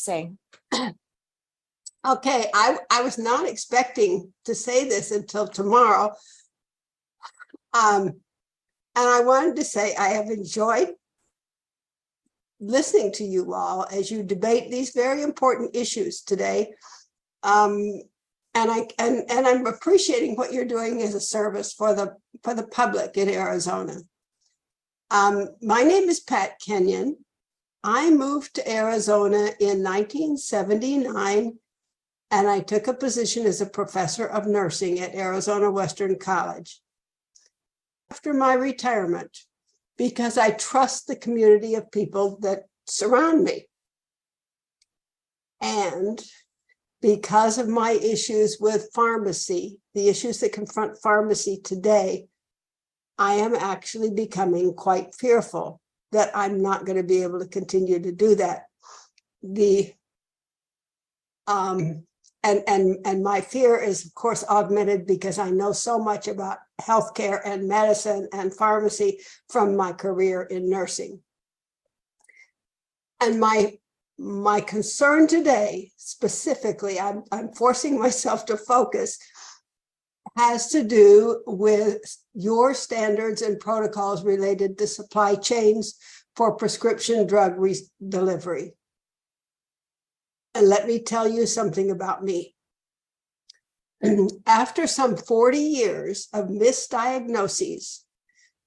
Say. Okay, I was not expecting to say this until tomorrow. And I wanted to say I have enjoyed listening to you all as you debate these very important issues today. And I'm appreciating what you're doing as a service for the public in Arizona. My name is Pat Kenyon. I moved to Arizona in 1979, and I took a position as a professor of nursing at Arizona Western College. After my retirement, because I trust the community of people that surround me. And because of my issues with pharmacy, the issues that confront pharmacy today, I am actually becoming quite fearful that I'm not going to be able to continue to do that. And my fear is, of course, augmented because I know so much about healthcare and medicine and pharmacy from my career in nursing. And my concern today, specifically, I'm forcing myself to focus, has to do with your standards and protocols related to supply chains for prescription drug delivery. And let me tell you something about me. After some 40 years of misdiagnoses,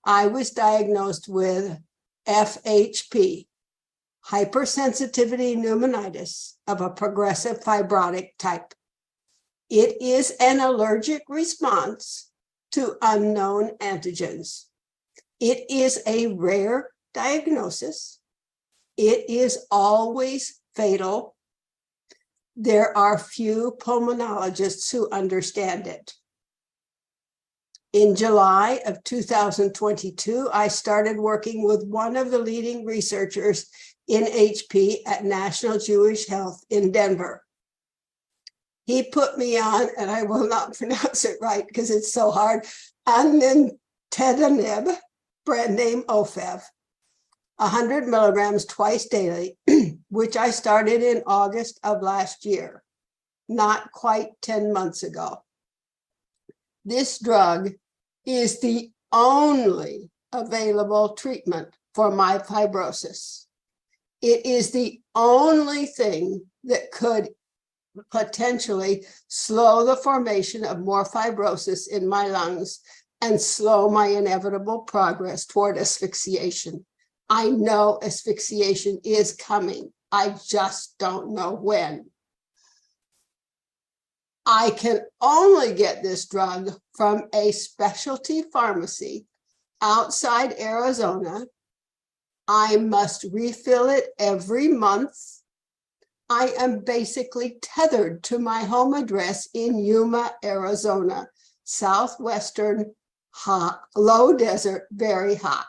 I was diagnosed with FHP, hypersensitivity pneumonitis of a progressive fibrotic type. It is an allergic response to unknown antigens. It is a rare diagnosis. It is always fatal. There are few pulmonologists who understand it. In July of 2022, I started working with one of the leading researchers in HP at National Jewish Health in Denver. He put me on, and I will not pronounce it right because it's so hard, nintedanib, brand name Ofev, 100 milligrams twice daily, which I started in August of last year, not quite 10 months ago. This drug is the only available treatment for my fibrosis. It is the only thing that could potentially slow the formation of more fibrosis in my lungs and slow my inevitable progress toward asphyxiation. I know asphyxiation is coming. I just don't know when. I can only get this drug from a specialty pharmacy outside Arizona. I must refill it every month. I am basically tethered to my home address in Yuma, Arizona, southwestern, hot, low desert, very hot.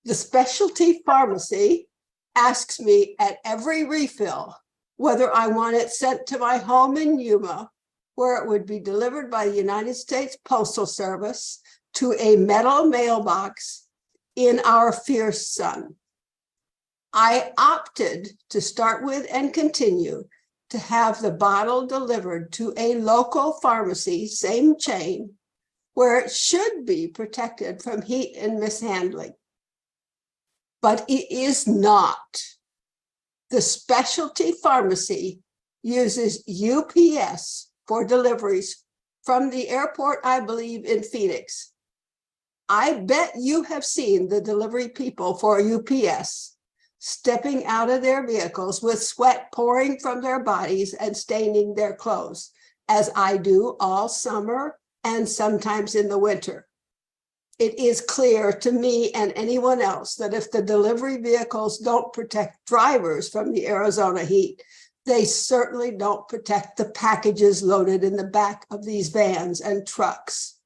The specialty pharmacy asks me at every refill whether I want it sent to my home in Yuma, where it would be delivered by the United States Postal Service to a metal mailbox in our fierce sun. I opted to start with and continue to have the bottle delivered to a local pharmacy, same chain, where it should be protected from heat and mishandling. But it is not. The specialty pharmacy uses UPS for deliveries from the airport, I believe, in Phoenix. I bet you have seen the delivery people for UPS stepping out of their vehicles with sweat pouring from their bodies and staining their clothes, as I do all summer and sometimes in the winter. It is clear to me and anyone else that if the delivery vehicles don't protect drivers from the Arizona heat, they certainly don't protect the packages loaded in the back of these vans and trucks.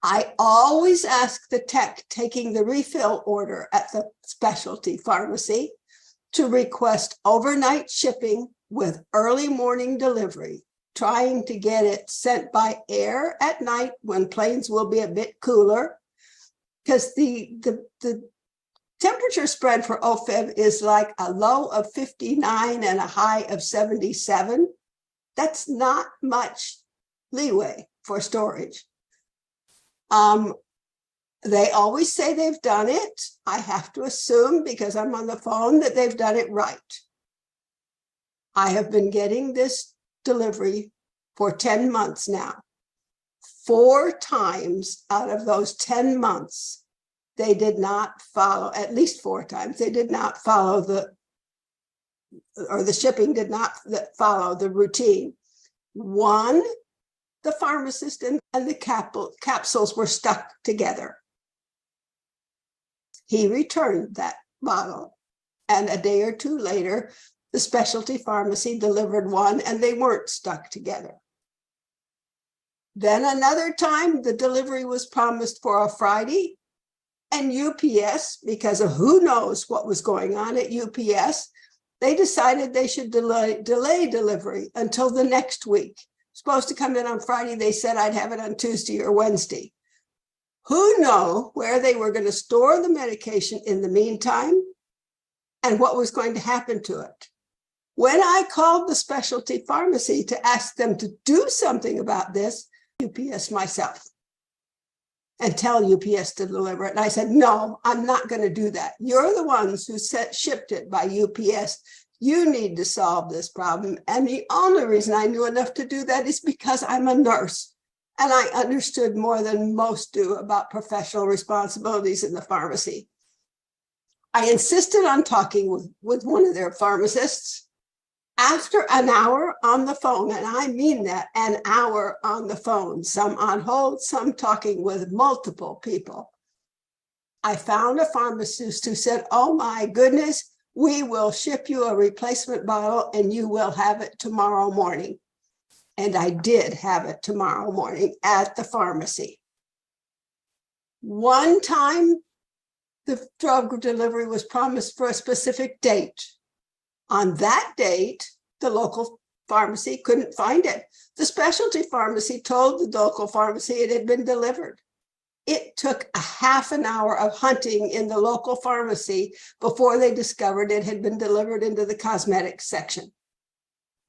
I always ask the tech taking the refill order at the specialty pharmacy to request overnight shipping with early morning delivery, trying to get it sent by air at night when planes will be a bit cooler, because the temperature spread for OFEV is like a low of 59 and a high of 77. That's not much leeway for storage. They always say they've done it. I have to assume, because I'm on the phone, that they've done it right. I have been getting this delivery for 10 months now. 4 times out of those 10 months, they did not follow, at least 4 times, they did not follow the shipping did not follow the routine. One, the pharmacist and the capsules were stuck together. He returned that bottle, and a day or 2 later, the specialty pharmacy delivered one, and they weren't stuck together. Then another time, the delivery was promised for a Friday, and UPS, because of who knows what was going on at UPS, they decided they should delay delivery until the next week. Supposed to come in on Friday, they said I'd have it on Tuesday or Wednesday. Who knows where they were going to store the medication in the meantime and what was going to happen to it. When I called the specialty pharmacy to ask them to do something about this, UPS myself, and tell UPS to deliver it. And I said, no, I'm not going to do that. You're the ones who shipped it by UPS. You need to solve this problem. And the only reason I knew enough to do that is because I'm a nurse. And I understood more than most do about professional responsibilities in the pharmacy. I insisted on talking with one of their pharmacists. After an hour on the phone, and I mean that, an hour on the phone, some on hold, some talking with multiple people, I found a pharmacist who said, oh my goodness, we will ship you a replacement bottle and you will have it tomorrow morning. And I did have it tomorrow morning at the pharmacy. One time, the drug delivery was promised for a specific date. On that date, the local pharmacy couldn't find it. The specialty pharmacy told the local pharmacy it had been delivered. It took a half an hour of hunting in the local pharmacy before they discovered it had been delivered into the cosmetics section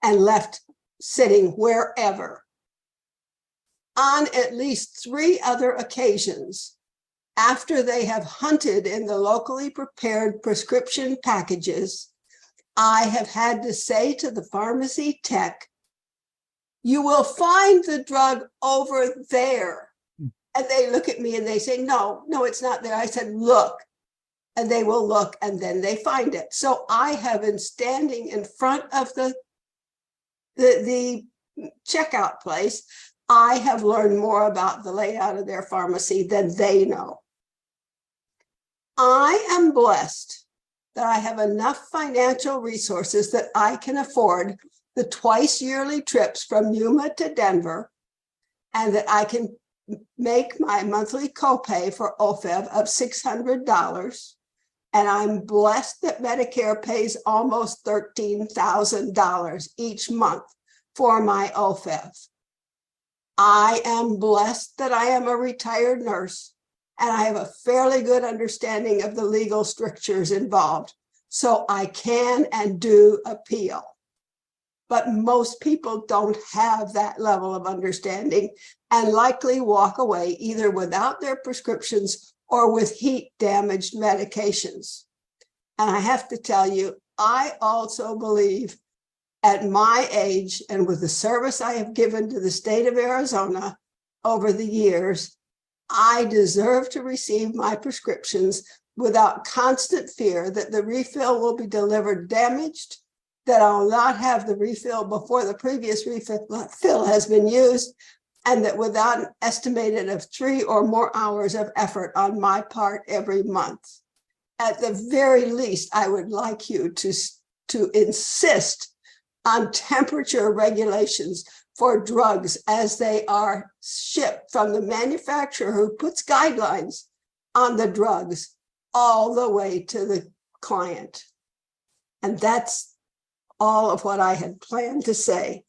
and left sitting wherever. On at least 3 other occasions, after they have hunted in the locally prepared prescription packages, I have had to say to the pharmacy tech, you will find the drug over there. And they look at me and they say, no, it's not there. I said, look, and they will look and then they find it. So I have been standing in front of the checkout place. I have learned more about the layout of their pharmacy than they know. I am blessed that I have enough financial resources that I can afford the twice yearly trips from Yuma to Denver, and that I can make my monthly copay for OFEV of $600. And I'm blessed that Medicare pays almost $13,000 each month for my OFEV. I am blessed that I am a retired nurse and I have a fairly good understanding of the legal strictures involved, so I can and do appeal. But most people don't have that level of understanding and likely walk away either without their prescriptions or with heat-damaged medications. And I have to tell you, I also believe at my age and with the service I have given to the state of Arizona over the years, I deserve to receive my prescriptions without constant fear that the refill will be delivered damaged, that I'll not have the refill before the previous refill has been used, and that without an estimated of 3 or more hours of effort on my part every month. At the very least, I would like you to insist on temperature regulations for drugs as they are shipped from the manufacturer who puts guidelines on the drugs all the way to the client. And that's all of what I had planned to say.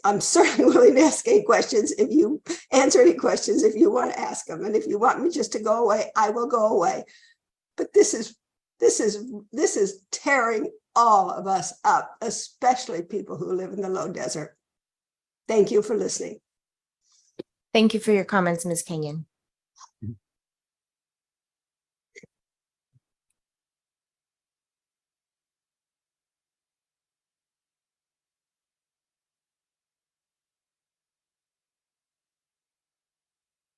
I'm certainly willing to ask any questions if you answer any questions if you want to ask them. And if you want me just to go away, I will go away. but this is tearing all of us up, especially people who live in the low desert. Thank you for listening. Thank you for your comments, Ms. Kenyon.